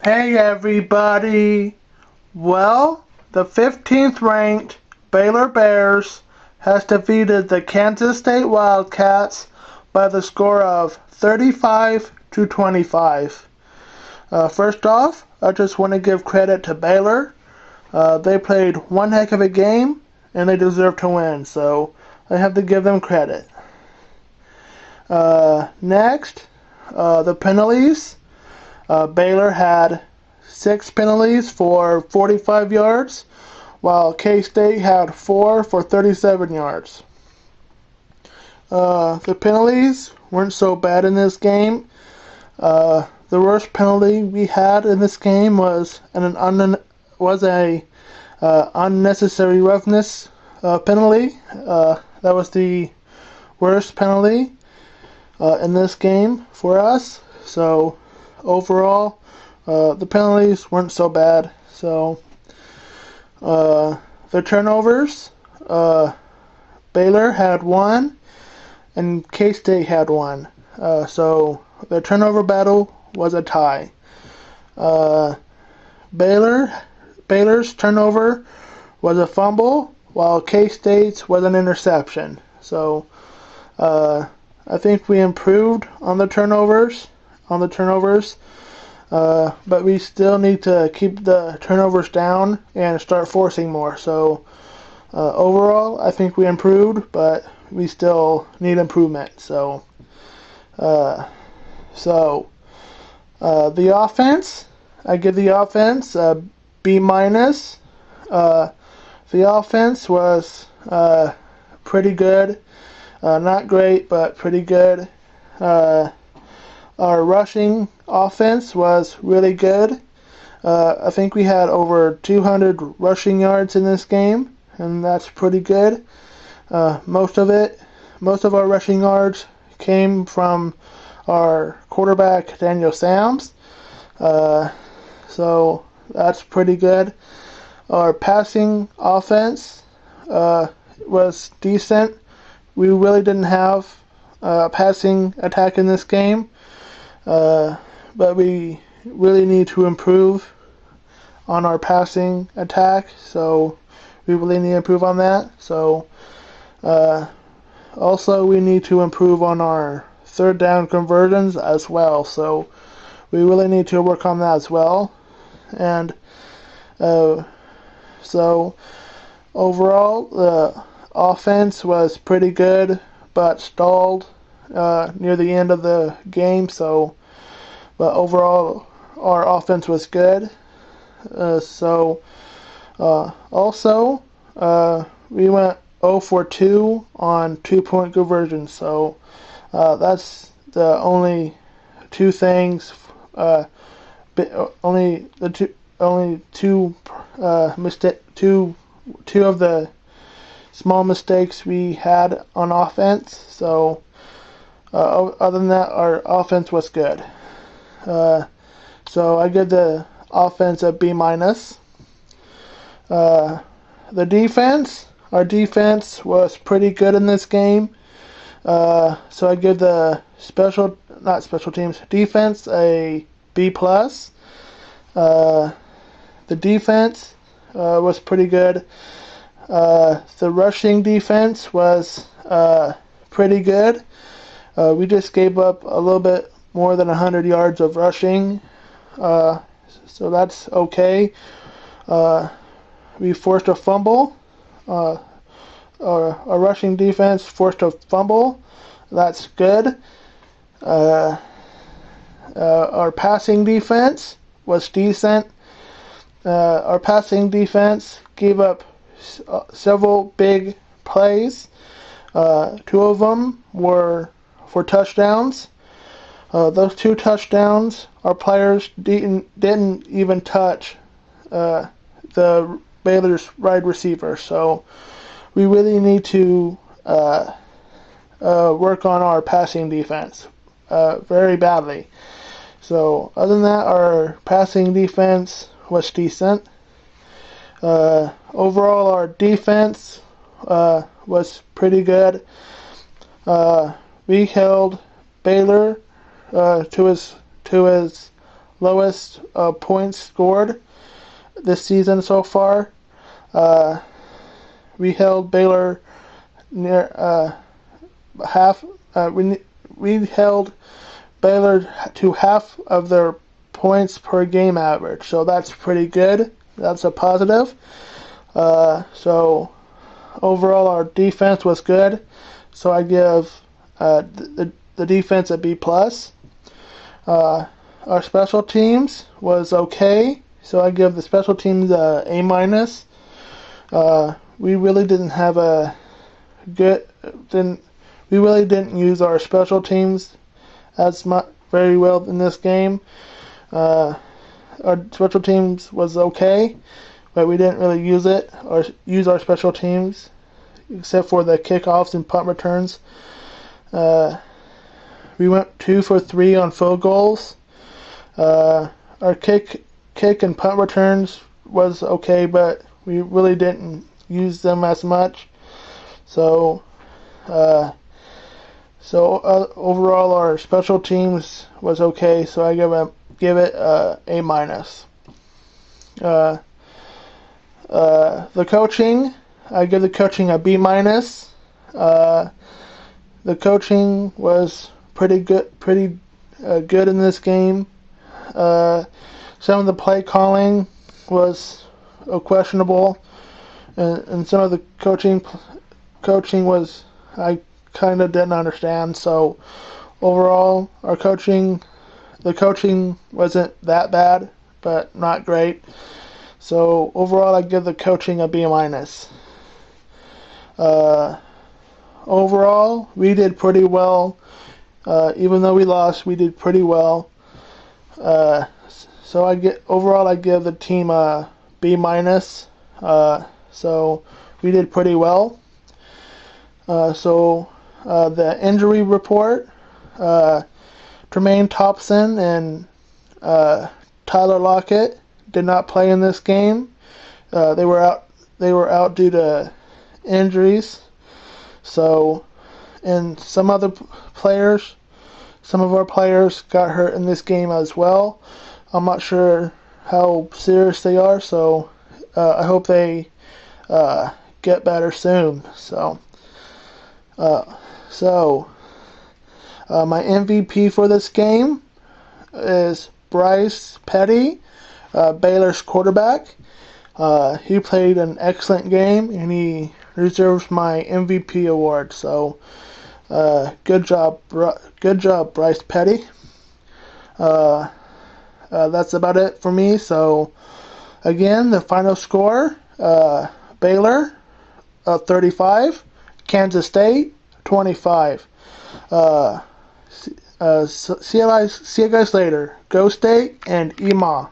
Hey everybody! Well, the 15th ranked Baylor Bears has defeated the Kansas State Wildcats by the score of 35-25. First off, I just want to give credit to Baylor. They played one heck of a game and they deserve to win, so I have to give them credit. Next, the penalties. Baylor had 6 penalties for 45 yards, while K-State had 4 for 37 yards. The penalties weren't so bad in this game. The worst penalty we had in this game was a unnecessary roughness penalty. That was the worst penalty in this game for us. So overall, the penalties weren't so bad. So the turnovers, Baylor had 1 and K-State had 1. So the turnover battle was a tie. Baylor's turnover was a fumble, while K-State's was an interception. So I think we improved on the turnovers. But we still need to keep the turnovers down and start forcing more. So overall, I think we improved, but we still need improvement. So the offense, I give the offense a B minus. The offense was pretty good, not great, but pretty good. Our rushing offense was really good. I think we had over 200 rushing yards in this game, and that's pretty good. Most of our rushing yards came from our quarterback, Daniel Sams. So that's pretty good. Our passing offense was decent. We really didn't have a passing attack in this game. But we really need to improve on our passing attack, so we really need to improve on that. So also we need to improve on our third down conversions as well, so we really need to work on that as well. And so overall, the offense was pretty good, but stalled near the end of the game. But overall, our offense was good. Also, we went 0 for 2 on 2-point conversions. So that's the only two things. Only two of the small mistakes we had on offense. So other than that, our offense was good. So I give the offense a B minus. The defense, our defense was pretty good in this game. So I give the defense a B plus. The defense was pretty good. The rushing defense was pretty good. We just gave up a little bit more than 100 yards of rushing, so that's okay. We forced a fumble. Our rushing defense forced a fumble. That's good. Our passing defense was decent. Our passing defense gave up several big plays. 2 of them were for touchdowns. Those 2 touchdowns, our players didn't even touch the Baylor's wide receiver. So we really need to work on our passing defense very badly. So other than that, our passing defense was decent. Overall, our defense was pretty good. We held Baylor to his lowest points scored this season so far. We held Baylor near half. We held Baylor to half of their points per game average, so that's pretty good. That's a positive. So overall, our defense was good. So I give the defense a B plus. Our special teams was okay. So I give the special teams a A minus. We really didn't have a good. We really didn't use our special teams as very well in this game. Our special teams was okay, but we didn't really use it or use our special teams except for the kickoffs and punt returns. We went 2 for 3 on field goals. Our kick and punt returns was okay, but we really didn't use them as much. So overall, our special teams was okay. So I give it A minus. The coaching, I give the coaching a B minus. The coaching was pretty good in this game. Some of the play calling was questionable, and some of the coaching was I kind of didn't understand. So overall, the coaching wasn't that bad, but not great. So overall, I give the coaching a B minus. Overall, we did pretty well. Even though we lost, we did pretty well. So I give the team a B minus. So we did pretty well. The injury report: Tremaine Thompson and Tyler Lockett did not play in this game. They were out due to injuries. So, and some of our players got hurt in this game as well. I'm not sure how serious they are, so I hope they get better soon. My MVP for this game is Bryce Petty, Baylor's quarterback. He played an excellent game, and he deserves my MVP award. So, good job, Bryce Petty. That's about it for me. So, again, the final score: Baylor 35, Kansas State 25. See you guys later. Go State and Ema.